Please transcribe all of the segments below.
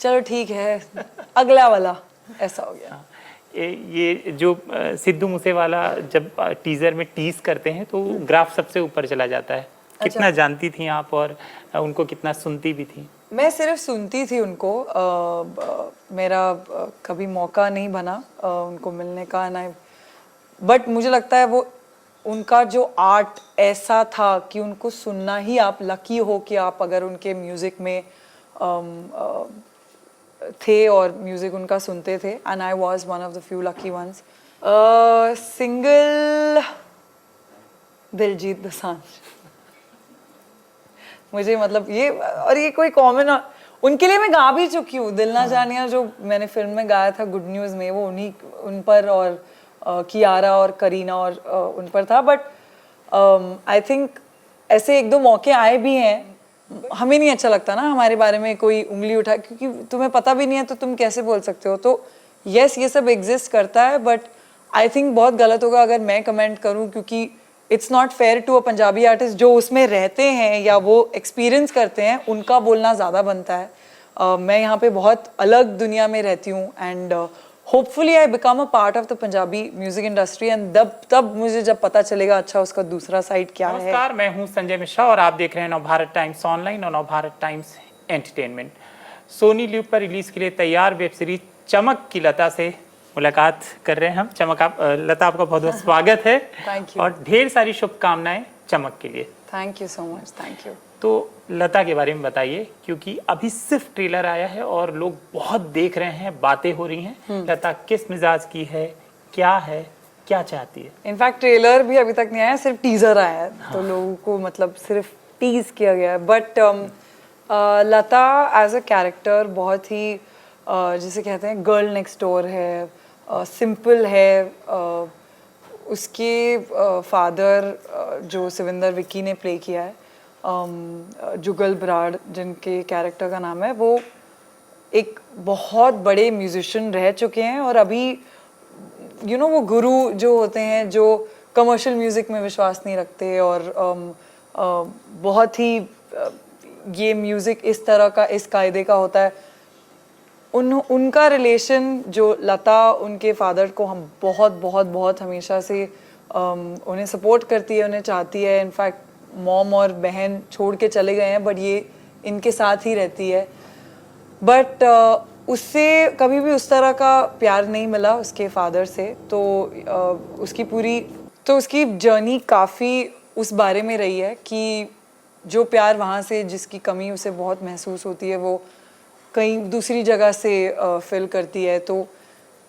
चलो ठीक है, अगला वाला ऐसा हो गया। ये जो सिद्धू मूसेवाला जब टीजर में टीज करते हैं तो ग्राफ सबसे ऊपर चला जाता है। कितना जानती थी आप और उनको कितना सुनती भी थी? मैं सिर्फ सुनती थी उनको, मेरा कभी मौका नहीं बना उनको मिलने का ना, बट मुझे लगता है वो उनका जो आर्ट ऐसा था कि उनको सुनना ही, आप लकी हो कि आप अगर उनके म्यूज़िक में थे और म्यूज़िक उनका सुनते थे, and I was one of the few lucky ones. Single Diljit Dosanjh, मुझे मतलब ये, और ये कोई कॉमन, उनके लिए मैं गा भी चुकी हूँ। दिल ना जानिया जो मैंने फिल्म में गाया था गुड न्यूज़ में, वो उन पर और कियारा और करीना और उन पर था। बट आई थिंक ऐसे एक दो मौके आए भी हैं, हमें नहीं अच्छा लगता ना हमारे बारे में कोई उंगली उठा, क्योंकि तुम्हें पता भी नहीं है तो तुम कैसे बोल सकते हो। तो यस, ये सब एग्जिस्ट करता है, बट आई थिंक बहुत गलत होगा अगर मैं कमेंट करूं, क्योंकि it's not fair to a Punjabi artist जो उसमें रहते हैं या वो एक्सपीरियंस करते हैं, उनका बोलना ज़्यादा बनता है। मैं यहाँ पे बहुत अलग दुनिया में रहती हूँ, and hopefully I become a part of the Punjabi music industry, and तब मुझे जब पता चलेगा अच्छा उसका दूसरा साइड क्या है। नमस्कार, मैं हूं संजय मिश्रा और आप देख रहे हैं नवभारत टाइम्स ऑनलाइन और Navbharat Times entertainment. Sony LIV पर रिलीज के लिए तैयार वेब सीरीज चमक की लता से मुलाकात कर रहे हैं हम। चमक, आप लता, आपका बहुत बहुत स्वागत है। थैंक यू, और ढेर सारी शुभकामनाएं चमक के लिए। Thank you so much, thank you. तो लता के बारे में बताइए, क्योंकि अभी सिर्फ ट्रेलर आया है और लोग बहुत देख रहे हैं, बातें हो रही हैं। लता किस मिजाज की है, क्या है, क्या चाहती है? इनफैक्ट ट्रेलर भी अभी तक नहीं आया, सिर्फ टीजर आया है। हाँ। तो लोगों को मतलब सिर्फ टीज किया गया है। But Lata as a character बहुत ही जिसे कहते हैं गर्ल नेक्स्ट डोर है, सिंपल है। उसके फादर जो सिविंदर विक्की ने प्ले किया है, जुगल बराड़ जिनके कैरेक्टर का नाम है, वो एक बहुत बड़े म्यूजिशियन रह चुके हैं, और अभी वो गुरु जो होते हैं जो कमर्शियल म्यूज़िक में विश्वास नहीं रखते, और बहुत ही ये म्यूज़िक इस तरह का, इस कायदे का होता है। उनका रिलेशन जो लता उनके फादर को हम बहुत बहुत बहुत हमेशा से उन्हें सपोर्ट करती है, उन्हें चाहती है। इनफैक्ट मॉम और बहन छोड़ के चले गए हैं, बट ये इनके साथ ही रहती है। बट उससे कभी भी उस तरह का प्यार नहीं मिला उसके फादर से। तो उसकी जर्नी काफ़ी उस बारे में रही है कि जो प्यार वहाँ से, जिसकी कमी उसे बहुत महसूस होती है, वो कहीं दूसरी जगह से फिल करती है। तो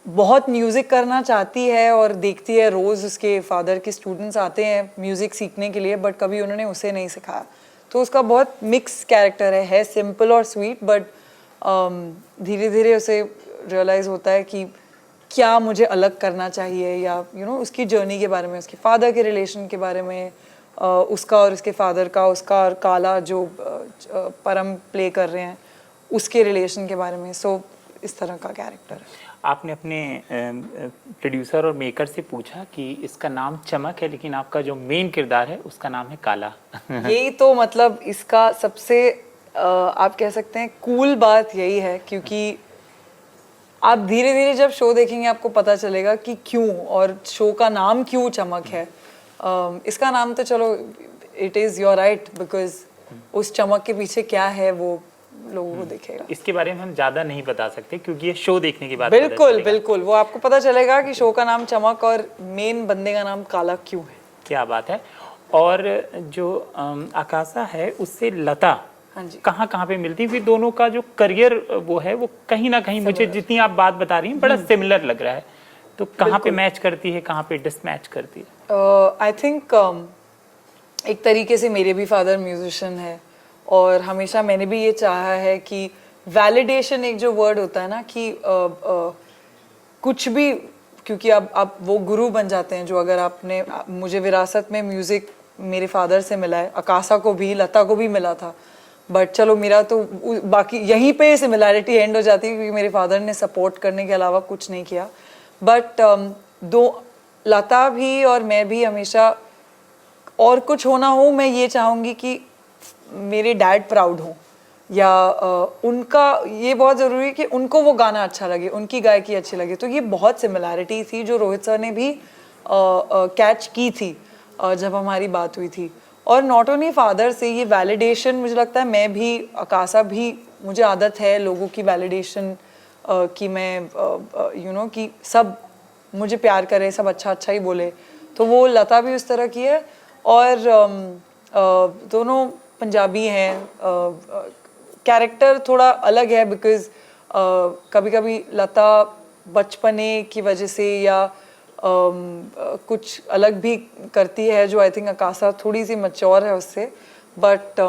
बहुत म्यूज़िक करना चाहती है और देखती है रोज़ उसके फादर के स्टूडेंट्स आते हैं म्यूज़िक सीखने के लिए, बट कभी उन्होंने उसे नहीं सिखाया। तो उसका बहुत मिक्स कैरेक्टर है सिंपल और स्वीट, बट धीरे धीरे उसे रियलाइज़ होता है कि क्या मुझे अलग करना चाहिए, या उसकी जर्नी के बारे में, उसके फादर के रिलेशन के बारे में, उसका और उसके फादर का, उसका और काला जो परम प्ले कर रहे हैं उसके रिलेशन के बारे में। सो इस तरह का कैरेक्टर है। आपने अपने प्रोड्यूसर और मेकर से पूछा कि इसका नाम चमक है, लेकिन आपका जो मेन किरदार है उसका नाम है काला। यही तो मतलब इसका सबसे आप कह सकते हैं कूल बात यही है, क्योंकि आप धीरे धीरे जब शो देखेंगे आपको पता चलेगा कि क्यों, और शो का नाम क्यों चमक है। इसका नाम तो चलो it is your right, because उस चमक के पीछे क्या है वो लोगों को दिखेगा। इसके बारे में हम ज़्यादा नहीं बता सकते क्योंकि ये शो देखने के बाद बिल्कुल बिल्कुल वो आपको पता चलेगा कि शो का नाम चमक और मेन बंदे का नाम काला क्यों है। क्या बात है। और जो आकाशा है उससे लता कहाँ पे मिलती है? दोनों का जो करियर वो है वो कहीं ना कहीं मुझे जितनी आप बात बता रही हैं बड़ा सिमिलर लग रहा है। तो कहाँ पे मैच करती है, कहाँ पे डिसमैच करती है? आई थिंक एक तरीके से मेरे भी फादर म्यूजिशियन है, और हमेशा मैंने भी ये चाहा है कि वैलिडेशन एक जो वर्ड होता है ना कि कुछ भी, क्योंकि अब वो गुरु बन जाते हैं जो, अगर आपने मुझे विरासत में म्यूज़िक मेरे फादर से मिला है, आकाशा को भी, लता को भी मिला था, बट चलो मेरा तो बाकी यहीं पे सिमिलैरिटी एंड हो जाती है क्योंकि मेरे फादर ने सपोर्ट करने के अलावा कुछ नहीं किया। बट लता भी और मैं भी हमेशा, और कुछ होना हो, मैं ये चाहूँगी कि मेरे डैड प्राउड हों या उनका ये बहुत ज़रूरी है कि उनको वो गाना अच्छा लगे, उनकी गायकी अच्छी लगे। तो ये बहुत सिमिलैरिटी थी जो रोहित सर ने भी कैच की थी जब हमारी बात हुई थी। और नॉट ओनली फादर से ये वैलिडेशन, मुझे लगता है मैं भी, आकाशा भी, मुझे आदत है लोगों की वैलिडेशन कि मैं कि सब मुझे प्यार करें, सब अच्छा अच्छा ही बोले। तो वो लता भी उस तरह की है। और दोनों पंजाबी हैं, कैरेक्टर थोड़ा अलग है बिकॉज कभी कभी लता बचपने की वजह से या कुछ अलग भी करती है जो आई थिंक आकाशा थोड़ी सी मैच्योर है उससे। बट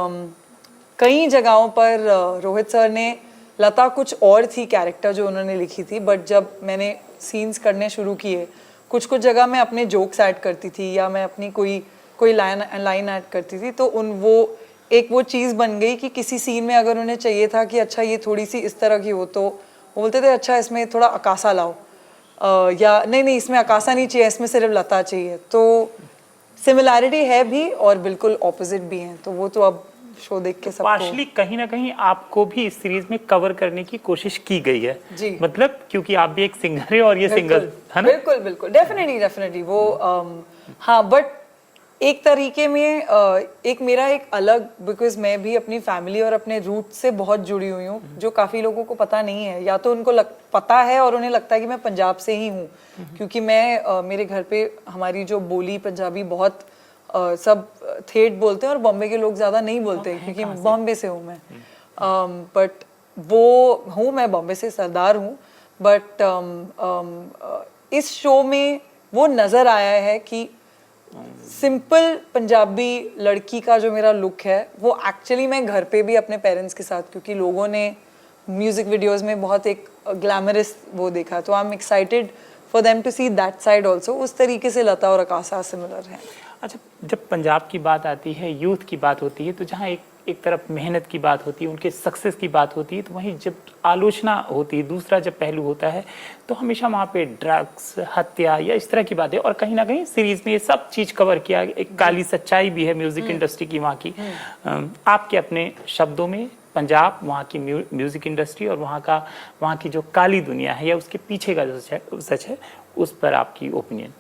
कई जगहों पर रोहित सर ने, लता कुछ और थी कैरेक्टर जो उन्होंने लिखी थी, बट जब मैंने सीन्स करने शुरू किए कुछ कुछ जगह मैं अपने जोक्स ऐड करती थी या मैं अपनी कोई लाइन ऐड करती थी, तो वो चीज़ बन गई कि किसी सीन में अगर उन्हें चाहिए था कि अच्छा ये थोड़ी सी इस तरह की हो, तो वो बोलते थे अच्छा इसमें थोड़ा आकाशा लाओ, या नहीं इसमें आकाशा नहीं चाहिए, इसमें सिर्फ लता चाहिए। तो सिमिलैरिटी है भी और बिल्कुल ऑपोजिट भी हैं। तो वो तो अब शो देख के सबको पार्शली कहीं ना कहीं आपको भी इस सीरीज में कवर करने की कोशिश की गई है जी। मतलब क्योंकि आप भी एक सिंगर है और ये सिंगर है ना। बिल्कुल बिल्कुल, डेफिनेटली वो हाँ, बट एक तरीके में एक मेरा एक अलग, बिकॉज मैं भी अपनी फैमिली और अपने रूट से बहुत जुड़ी हुई हूँ जो काफ़ी लोगों को पता नहीं है, या तो उनको पता है और उन्हें लगता है कि मैं पंजाब से ही हूँ, क्योंकि मैं मेरे घर पे हमारी जो बोली पंजाबी बहुत सब ठेठ बोलते हैं और बॉम्बे के लोग ज़्यादा नहीं बोलते क्योंकि बॉम्बे से हूँ मैं। बट वो हूँ मैं बॉम्बे से, सरदार हूँ। बट इस शो में वो नज़र आया है कि सिंपल पंजाबी लड़की का जो मेरा लुक है वो एक्चुअली मैं घर पे भी अपने पेरेंट्स के साथ, क्योंकि लोगों ने म्यूजिक वीडियोस में बहुत एक ग्लैमरस वो देखा, तो I am excited for them to see that side also. उस तरीके से लता और आकाशा सिमिलर हैं। अच्छा, जब पंजाब की बात आती है, यूथ की बात होती है, तो जहाँ एक तरफ मेहनत की बात होती है, उनके सक्सेस की बात होती है, तो वहीं जब आलोचना होती है, दूसरा जब पहलू होता है, तो हमेशा वहाँ पे ड्रग्स, हत्या या इस तरह की बातें। और कहीं ना कहीं सीरीज में ये सब चीज़ कवर किया, एक काली सच्चाई भी है म्यूजिक इंडस्ट्री की वहाँ की। आपके अपने शब्दों में पंजाब, वहाँ की म्यूजिक इंडस्ट्री और वहाँ की जो काली दुनिया है या उसके पीछे का जो सच है, उस पर आपकी ओपिनियन।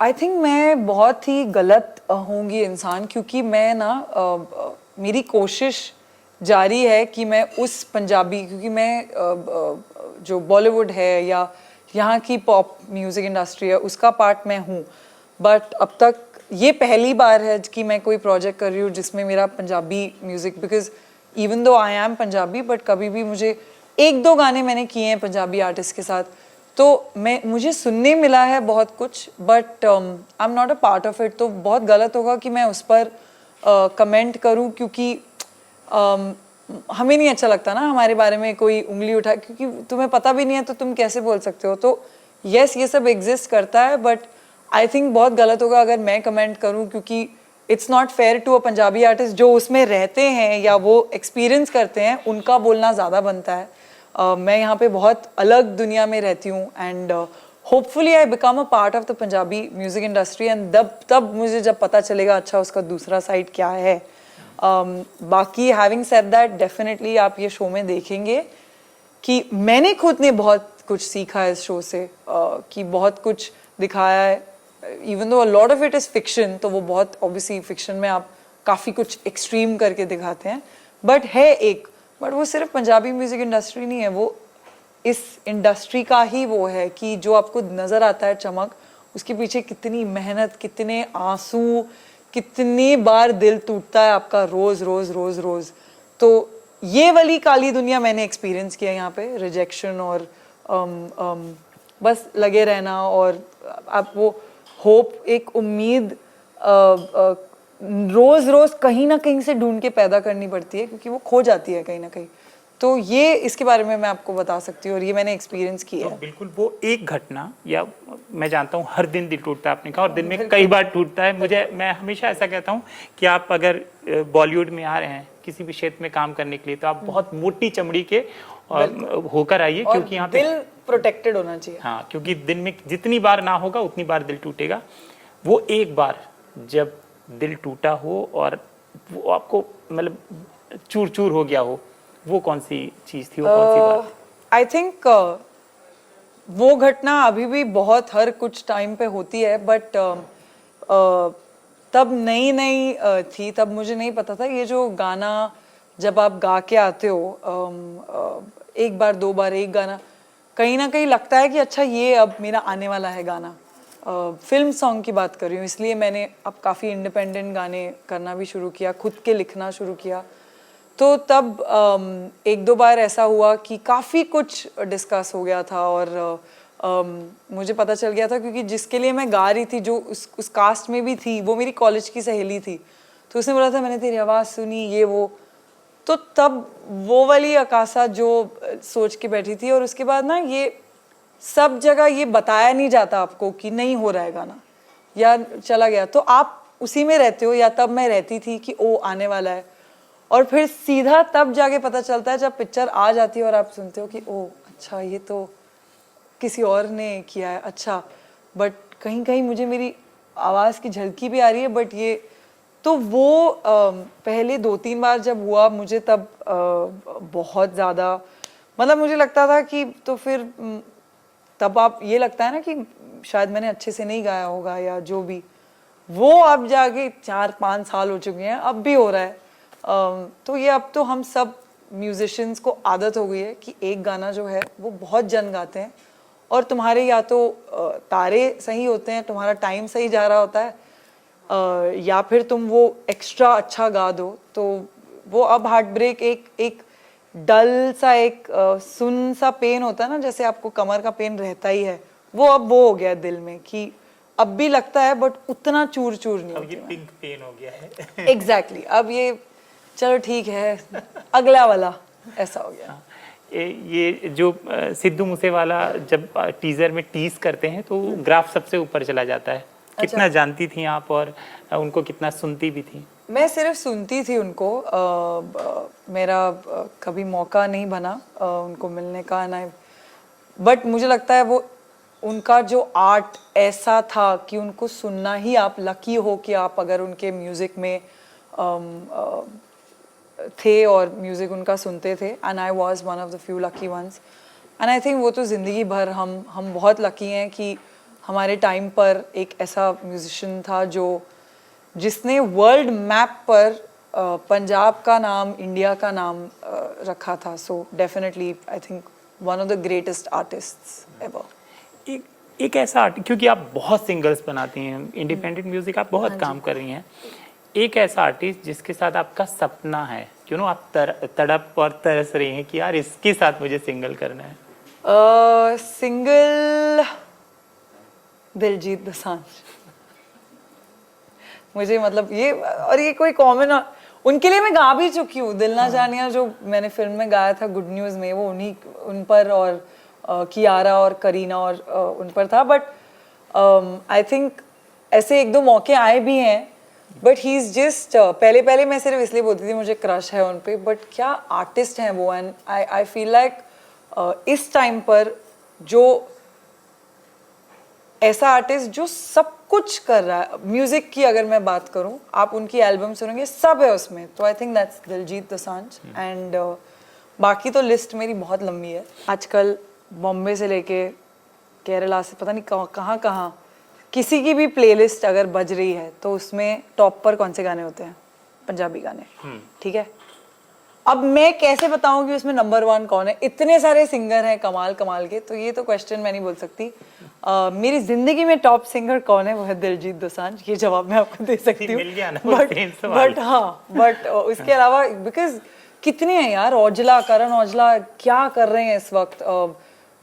आई थिंक मैं बहुत ही गलत होंगी इंसान, क्योंकि मैं ना मेरी कोशिश जारी है कि मैं उस पंजाबी, क्योंकि मैं जो बॉलीवुड है या यहाँ की पॉप म्यूज़िक इंडस्ट्री है उसका पार्ट मैं हूँ, बट अब तक ये पहली बार है कि मैं कोई प्रोजेक्ट कर रही हूँ जिसमें मेरा Punjabi music, because even though I am Punjabi, but कभी भी मुझे 1-2 गाने मैंने किए हैं पंजाबी आर्टिस्ट के साथ, तो मुझे सुनने मिला है बहुत कुछ, but I am not a part of it. तो बहुत गलत होगा कि मैं उस पर कमेंट करूं, क्योंकि हमें नहीं अच्छा लगता ना हमारे बारे में कोई उंगली उठा, क्योंकि तुम्हें पता भी नहीं है तो तुम कैसे बोल सकते हो। तो यस, ये सब एग्जिस्ट करता है, बट आई थिंक बहुत गलत होगा अगर मैं कमेंट करूं, क्योंकि it's not fair to a Punjabi artist जो उसमें रहते हैं या वो एक्सपीरियंस करते हैं, उनका बोलना ज़्यादा बनता है। मैं यहाँ पे बहुत अलग दुनिया में रहती हूँ and hopefully I become a part of the Punjabi music industry, and तब मुझे जब पता चलेगा अच्छा उसका दूसरा साइड क्या है। बाकी हैविंग सेड दैट, डेफिनेटली आप ये शो में देखेंगे कि मैंने खुद ने बहुत कुछ सीखा है इस शो से, कि बहुत कुछ दिखाया है, even though a lot of it is fiction, तो वो बहुत ऑब्वियसली फिक्शन में आप काफ़ी कुछ एक्सट्रीम करके दिखाते हैं, बट वो सिर्फ पंजाबी म्यूजिक इंडस्ट्री नहीं है, वो इस इंडस्ट्री का ही वो है कि जो आपको नज़र आता है चमक, उसके पीछे कितनी मेहनत, कितने आंसू, कितनी बार दिल टूटता है आपका रोज़ रोज़ रोज़ रोज़। तो ये वाली काली दुनिया मैंने एक्सपीरियंस किया यहाँ पे, रिजेक्शन और बस लगे रहना, और आप वो होप, एक उम्मीद रोज़ रोज़ कहीं ना कहीं से ढूंढ के पैदा करनी पड़ती है, क्योंकि वो खो जाती है कहीं ना कहीं। तो ये इसके बारे में मैं आपको बता सकती हूँ और ये मैंने एक्सपीरियंस किया है। तो बिल्कुल वो एक घटना, या मैं जानता हूँ हर दिन दिल टूटता है आपने कहा, और दिन में कई बार टूटता है। मैं हमेशा ऐसा कहता हूँ कि आप अगर बॉलीवुड में आ रहे हैं किसी भी क्षेत्र में काम करने के लिए, तो आप बहुत मोटी चमड़ी के होकर आइए, क्योंकि यहाँ पे दिल प्रोटेक्टेड होना चाहिए। हाँ, क्योंकि दिन में जितनी बार ना होगा उतनी बार दिल टूटेगा। वो एक बार जब दिल टूटा हो और वो आपको मतलब चूर चूर हो गया हो, वो कौन सी चीज थी, वो कौन सी बात? आई थिंक वो घटना अभी भी बहुत हर कुछ टाइम पे होती है, बट तब नई नई थी, तब मुझे नहीं पता था ये जो गाना जब आप गा के आते हो, एक बार दो बार एक गाना, कहीं ना कहीं लगता है कि अच्छा ये अब मेरा आने वाला है गाना। फिल्म सॉन्ग की बात कर रही हूँ, इसलिए मैंने अब काफ़ी इंडिपेंडेंट गाने करना भी शुरू किया, खुद के लिखना शुरू किया। तो तब एक दो बार ऐसा हुआ कि काफ़ी कुछ डिस्कस हो गया था, और मुझे पता चल गया था क्योंकि जिसके लिए मैं गा रही थी, जो उस कास्ट में भी थी, वो मेरी कॉलेज की सहेली थी। तो उसने बोला था मैंने तेरी आवाज़ सुनी, ये वो। तो तब वो वाली अकाशा जो सोच के बैठी थी, और उसके बाद ना ये सब जगह ये बताया नहीं जाता आपको कि नहीं हो रहा है गाना या चला गया, तो आप उसी में रहते हो, या तब मैं रहती थी कि ओ आने वाला है, और फिर सीधा तब जाके पता चलता है जब पिक्चर आ जाती है और आप सुनते हो कि ओ अच्छा ये तो किसी और ने किया है, अच्छा। बट कहीं कहीं मुझे मेरी आवाज़ की झलकी भी आ रही है, बट ये तो वो पहले दो तीन बार जब हुआ मुझे तब बहुत ज़्यादा, मतलब मुझे लगता था कि तो फिर तब आप ये लगता है ना कि शायद मैंने अच्छे से नहीं गाया होगा या जो भी, वो अब जाके 4-5 साल हो चुके हैं, अब भी हो रहा है। तो ये अब तो हम सब म्यूजिशियंस को आदत हो गई है कि एक गाना जो है वो बहुत जन गाते हैं, और तुम्हारे या तो तारे सही होते हैं, तुम्हारा टाइम सही जा रहा होता है, या फिर तुम वो एक्स्ट्रा अच्छा गा दो। तो वो अब हार्ट ब्रेक एक डल सा एक सुन सा पेन होता है ना, जैसे आपको कमर का पेन रहता ही है, वो अब वो हो गया दिल में कि अब भी लगता है बट उतना चूर चूर नहीं अब होती ये पिंक पेन हो गया है। एग्जैक्टली अब ये चलो ठीक है, अगला वाला ऐसा हो गया। ये जो सिद्धू मूसेवाला जब टीजर में टीज करते हैं तो ग्राफ सबसे ऊपर चला जाता है। कितना जानती थी आप और उनको कितना सुनती भी थी? मैं सिर्फ सुनती थी उनको, मेरा कभी मौका नहीं बना उनको मिलने का ना, बट मुझे लगता है वो उनका जो आर्ट ऐसा था कि उनको सुनना ही, आप लकी हो कि आप अगर उनके म्यूज़िक में थे और म्यूज़िक उनका सुनते थे, and I was one of the few lucky ones. And I think वो तो ज़िंदगी भर हम बहुत लकी हैं कि हमारे टाइम पर एक ऐसा म्यूजिशियन था जो जिसने वर्ल्ड मैप पर पंजाब का नाम, इंडिया का नाम रखा था। So definitely I think one of the greatest artists ever. एक ऐसा आर्टिस्ट, क्योंकि आप बहुत सिंगल्स बनाती हैं, इंडिपेंडेंट म्यूजिक आप बहुत काम कर रही हैं, एक ऐसा आर्टिस्ट जिसके साथ आपका सपना है, क्यों ना आप तड़प और तरस रही हैं कि यार इसके साथ मुझे सिंगल करना है? सिंगल दिलजीत दोसांझ। मुझे मतलब ये, और ये कोई कॉमन, उनके लिए मैं गा भी चुकी हूँ। दिल ना जानिया जो मैंने फिल्म में गाया था गुड न्यूज़ में, वो उन पर, और कियारा और करीना और उन पर था। बट आई थिंक ऐसे एक दो मौके आए भी हैं, बट ही इज़ जस्ट, पहले मैं सिर्फ इसलिए बोलती थी मुझे क्रश है उन पे, बट क्या आर्टिस्ट हैं वो। एंड आई फील लाइक इस टाइम पर जो ऐसा आर्टिस्ट जो सब कुछ कर रहा है, म्यूजिक की अगर मैं बात करूं, आप उनकी एल्बम सुनेंगे सब है उसमें, तो I think that's Diljit Dosanjh. And बाकी तो लिस्ट मेरी बहुत लंबी है। आजकल बॉम्बे से लेके केरला से पता नहीं कहाँ कहाँ किसी की भी प्लेलिस्ट अगर बज रही है तो उसमें टॉप पर कौन से गाने होते हैं? पंजाबी गाने। ठीक है, अब मैं कैसे बताऊं कि उसमें नंबर 1 कौन है? इतने सारे सिंगर हैं कमाल कमाल के, तो ये तो क्वेश्चन मैं नहीं बोल सकती। मेरी जिंदगी में टॉप सिंगर कौन है, वो है दिलजीत दोसांझ। ये जवाब मैं आपको दे सकती हूँ, बट उसके अलावा बिकॉज कितने हैं यार, औजला, करण औजला क्या कर रहे हैं इस वक्त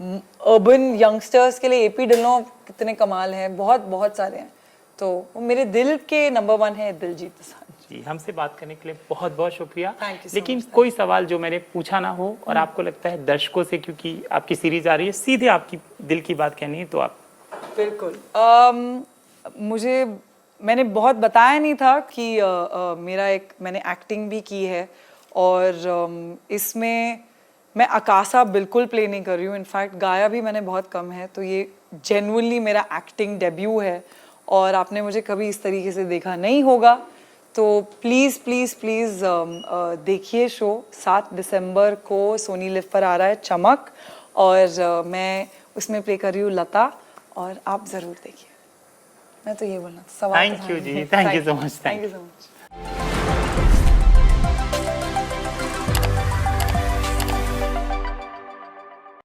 अर्बन यंगस्टर्स के लिए, एपी ढिल्लों कितने कमाल हैं, बहुत बहुत सारे हैं। तो वो मेरे दिल के नंबर 1 है दिलजीत दोसांझ जी। हमसे बात करने के लिए बहुत बहुत शुक्रिया। so लेकिन कोई सवाल जो मैंने पूछा ना हो और आपको लगता है दर्शकों से, क्योंकि आपकी सीरीज आ रही है, सीधे आपकी दिल की बात कहनी है तो आप? बिल्कुल। मैंने बहुत बताया नहीं था कि मैंने एक्टिंग भी की है, और इसमें मैं अकाशा बिल्कुल प्ले नहीं कर रही हूँ। इनफैक्ट गाया भी मैंने बहुत कम है, तो ये जेन्युइनली मेरा एक्टिंग डेब्यू है, और आपने मुझे कभी इस तरीके से देखा नहीं होगा। तो प्लीज़ प्लीज़ प्लीज़ देखिए शो। 7 दिसंबर को सोनी लिव पर आ रहा है चमक, और मैं उसमें प्ले कर रही हूँ लता, और आप ज़रूर देखिए। मैं तो ये बोलना था। Thank you ji, thank you so much, thank you so much.